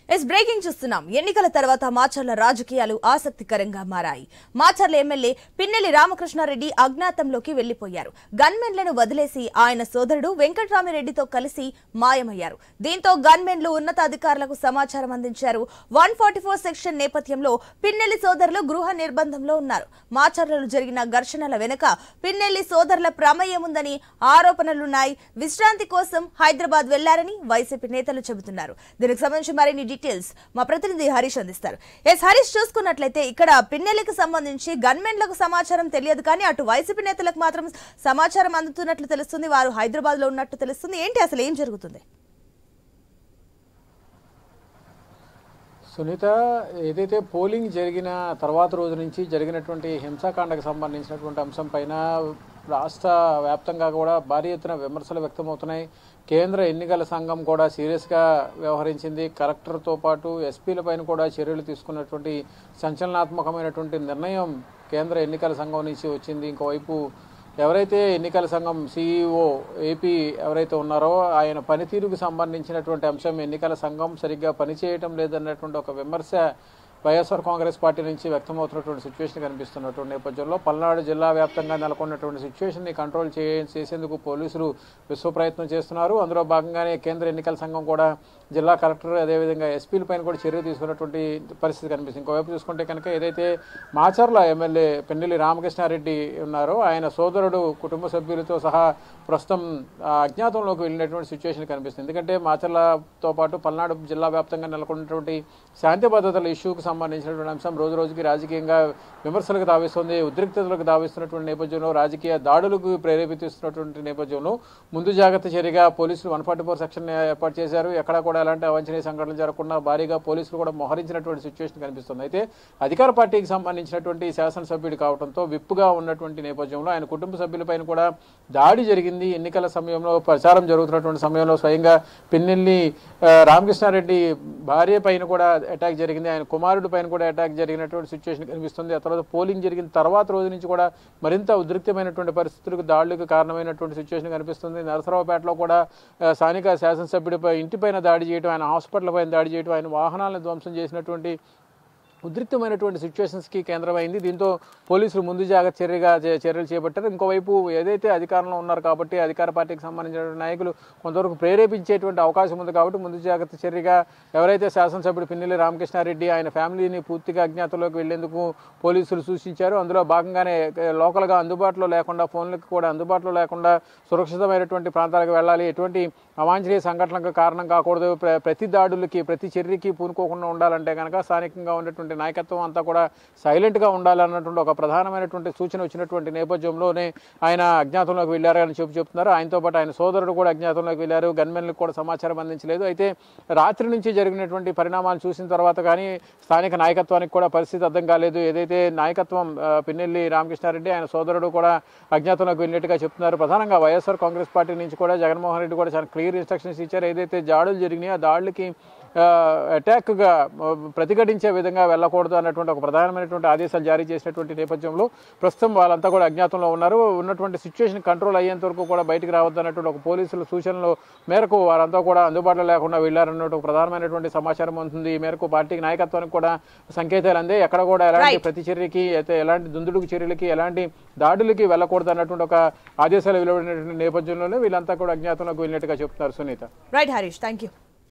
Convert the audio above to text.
Breaking చూస్తున్నాం. ఎన్నికల తర్వాత మాచర్ల రాజకీయాలు ఆసక్తికరంగా మారాయి. మాచర్ల ఎమ్మెల్యే పిన్నెల్లి రామకృష్ణారెడ్డి అజ్ఞాతంలోకి వెళ్లిపోయారు. గన్మెన్లను వదిలేసి ఆయన సోదరుడు వెంకట్రామిరెడ్డితో కలిసి మాయమయ్యారు. దీంతో గన్మెన్లు ఉన్నతాధికారులకు సమాచారం అందించారు. 144 సెక్షన్ నేపథ్యంలో పిన్నెల్లి సోదరులు గృహ నిర్బంధంలో ఉన్నారు. మాచర్లలో జరిగిన ఘర్షణల వెనుక పిన్నెల్లి సోదరుల ప్రమేయం ఉందని ఆరోపణలున్నాయి. విశ్రాంతి కోసం హైదరాబాద్ వెళ్లారని వైసీపీ నేతలు చెబుతున్నారు. దీనికి సంబంధించి మరిన్ని డీటెయిల్స్ మా ప్రతినిధి హరీష్ అందిస్తారు. హరీష్, చూసుకున్నట్లయితే ఇక్కడ పిన్నెల్లికి సంబంధించి గన్మెన్లకు సమాచారం తెలియదు, కానీ అటు వైసీపీ నేతలకు మాత్రం సమాచారం అందుతున్నట్లు తెలుస్తుంది. వారు హైదరాబాద్ లో ఉన్నట్టు తెలుస్తుంది. ఏంటి అసలు ఏం జరుగుతుంది? సునీత, ఏదైతే పోలింగ్ జరిగిన తర్వాత రోజు నుంచి జరిగినటువంటి హింసాకాండకు సంబంధించినటువంటి అంశం పైన రాష్ట్ర వ్యాప్తంగా కూడా భారీ ఎత్తున విమర్శలు వ్యక్తమవుతున్నాయి. కేంద్ర ఎన్నికల సంఘం కూడా సీరియస్గా వ్యవహరించింది. కలెక్టర్తో పాటు ఎస్పీల పైన కూడా చర్యలు తీసుకున్నటువంటి సంచలనాత్మకమైనటువంటి నిర్ణయం కేంద్ర ఎన్నికల సంఘం నుంచి వచ్చింది. ఇంకోవైపు ఎవరైతే ఎన్నికల సంఘం సీఈఓ ఏపీ ఎవరైతే ఉన్నారో ఆయన పనితీరుకు సంబంధించినటువంటి అంశం ఎన్నికల సంఘం సరిగ్గా పనిచేయటం లేదన్నటువంటి ఒక విమర్శ వైఎస్ఆర్ కాంగ్రెస్ పార్టీ నుంచి వ్యక్తమవుతున్నటువంటి సిచ్యువేషన్ కనిపిస్తున్నటువంటి నేపథ్యంలో పల్నాడు జిల్లా వ్యాప్తంగా నెలకొన్నటువంటి సిచ్యువేషన్ని కంట్రోల్ చేసేందుకు పోలీసులు విశ్వ ప్రయత్నం చేస్తున్నారు. అందులో భాగంగానే కేంద్ర ఎన్నికల సంఘం కూడా జిల్లా కలెక్టర్ అదేవిధంగా ఎస్పీల పైన కూడా చర్య తీసుకున్నటువంటి పరిస్థితి కనిపిస్తుంది. ఇంకోవైపు చూసుకుంటే కనుక ఏదైతే మాచర్ల ఎమ్మెల్యే పిన్నెల్లి రామకృష్ణారెడ్డి ఉన్నారో ఆయన సోదరుడు కుటుంబ సభ్యులతో సహా ప్రస్తుతం అజ్ఞాతంలోకి వెళ్ళినటువంటి సిచ్యువేషన్ కనిపిస్తుంది. ఎందుకంటే మాచర్లతో పాటు పల్నాడు జిల్లా వ్యాప్తంగా నెలకొన్నటువంటి శాంతి భద్రతల ఇష్యూకు సంబంధించినటువంటి అంశం రోజు రోజుకి రాజకీయంగా విమర్శలకు తావిస్తుంది, ఉద్రిక్తతలకు తావిస్తున్నటువంటి నేపథ్యంలో రాజకీయ దాడులకు ప్రేరేపిస్తున్నటువంటి నేపథ్యంలో ముందు జాగ్రత్త చర్యగా పోలీసులు 144 సెక్షన్ ఏర్పాటు చేశారు. ఎక్కడా కూడా ఎలాంటి అవాంఛనీయ సంఘటనలు జరగకుండా భారీగా పోలీసులు కూడా మోహరించినటువంటి సిచ్యువేషన్ కనిపిస్తుంది. అయితే అధికార పార్టీకి సంబంధించినటువంటి శాసనసభ్యుడు కావడంతో విప్పుగా ఉన్నటువంటి నేపథ్యంలో ఆయన కుటుంబ సభ్యులపైన కూడా దాడి జరిగింది. ఎన్నికల సమయంలో ప్రచారం జరుగుతున్నటువంటి సమయంలో స్వయంగా పిన్నెల్లి రామకృష్ణారెడ్డి భార్య పైన కూడా అటాక్ జరిగింది. ఆయన కుమారుడి పైన కూడా అటాక్ జరిగినటువంటి సిచ్యువేషన్ కనిపిస్తుంది. ఆ తర్వాత పోలింగ్ జరిగిన తర్వాత రోజు నుంచి కూడా మరింత ఉద్రిక్తమైనటువంటి పరిస్థితులకు దాడులకు కారణమైనటువంటి సిచ్యువేషన్ కనిపిస్తుంది. నరసరావుపేటలో కూడా స్థానిక శాసనసభ్యుడిపై ఇంటిపైన దాడి చేయడం, ఆయన హాస్పిటల్ పైన దాడి చేయడం, ఆయన వాహనాలను ధ్వంసం చేసినటువంటి ఉద్రిక్తమైనటువంటి సిచ్యువేషన్స్కి కేంద్రమైంది. దీంతో పోలీసులు ముందు జాగ్రత్త చర్యలు చేపట్టారు. ఇంకోవైపు ఏదైతే అధికారంలో ఉన్నారు కాబట్టి అధికార పార్టీకి సంబంధించిన నాయకులు కొంతవరకు ప్రేరేపించేటువంటి అవకాశం ఉంది కాబట్టి ముందు జాగ్రత్త చర్యగా ఎవరైతే శాసనసభ్యుడు పిన్నెల్లి రామకృష్ణారెడ్డి ఆయన ఫ్యామిలీని పూర్తిగా అజ్ఞాతంలోకి వెళ్లేందుకు పోలీసులు సూచించారు. అందులో భాగంగానే లోకల్గా అందుబాటులో లేకుండా ఫోన్లకు కూడా అందుబాటులో లేకుండా సురక్షితమైనటువంటి ప్రాంతాలకు వెళ్ళాలి, ఎటువంటి అవాంఛనీయ సంఘటనలకు కారణం కాకూడదు, ప్రతి దాడులకి ప్రతి చర్యకి పూనుకోకుండా ఉండాలంటే కనుక స్థానికంగా ఉన్నటువంటి నాయకత్వం అంతా కూడా సైలెంట్గా ఉండాలన్నటువంటి ఒక ప్రధానమైనటువంటి సూచన వచ్చినటువంటి నేపథ్యంలోనే ఆయన అజ్ఞాతంలోకి వెళ్ళారని చెప్తున్నారు. ఆయనతో పాటు ఆయన సోదరుడు కూడా అజ్ఞాతంలోకి వెళ్ళారు. గన్మెన్లకు కూడా సమాచారం అందించలేదు. అయితే రాత్రి నుంచి జరిగినటువంటి పరిణామాలు చూసిన తర్వాత కానీ స్థానిక నాయకత్వానికి కూడా పరిస్థితి అర్థం కాలేదు. ఏదైతే నాయకత్వం పిన్నెల్లి రామకృష్ణారెడ్డి ఆయన సోదరుడు కూడా అజ్ఞాతంలోకి వెళ్ళినట్టుగా చెప్తున్నారు. ప్రధానంగా వైఎస్ఆర్ కాంగ్రెస్ పార్టీ నుంచి కూడా జగన్మోహన్ రెడ్డి కూడా చాలా క్లియర్ ఇన్స్ట్రక్షన్స్ ఇచ్చారు. ఏదైతే దాడులు జరిగినాయో ఆ దాడులకి అటాక్గా ప్రతిఘటించే విధంగా వెళ్ళకూడదు అన్నటువంటి ఒక ప్రధానమైనటువంటి ఆదేశాలు జారీ చేసినటువంటి నేపథ్యంలో ప్రస్తుతం వాళ్ళంతా కూడా అజ్ఞాతంలో ఉన్నారు. ఉన్నటువంటి సిచ్యువేషన్ కంట్రోల్ అయ్యేంత వరకు కూడా బయటకు రావద్దు అన్నటువంటి ఒక పోలీసుల సూచనల మేరకు వారంతా కూడా అందుబాటులో లేకుండా వెళ్లారన్నట్టు ఒక ప్రధానమైనటువంటి సమాచారం ఉంటుంది. ఈ మేరకు పార్టీకి నాయకత్వానికి కూడా సంకేతాలు అందే ఎక్కడ కూడా ఎలాంటి ప్రతి చర్యకి అయితే ఎలాంటి దుందుడుకు చర్యలకి ఎలాంటి దాడులకి వెళ్ళకూడదు అన్నటువంటి ఒక ఆదేశాలు వెలువడినటువంటి నేపథ్యంలోనే వీళ్ళంతా కూడా అజ్ఞాతంలోకి వెళ్ళినట్టుగా చెప్తున్నారు. Sunitha. Right Harish, thank you.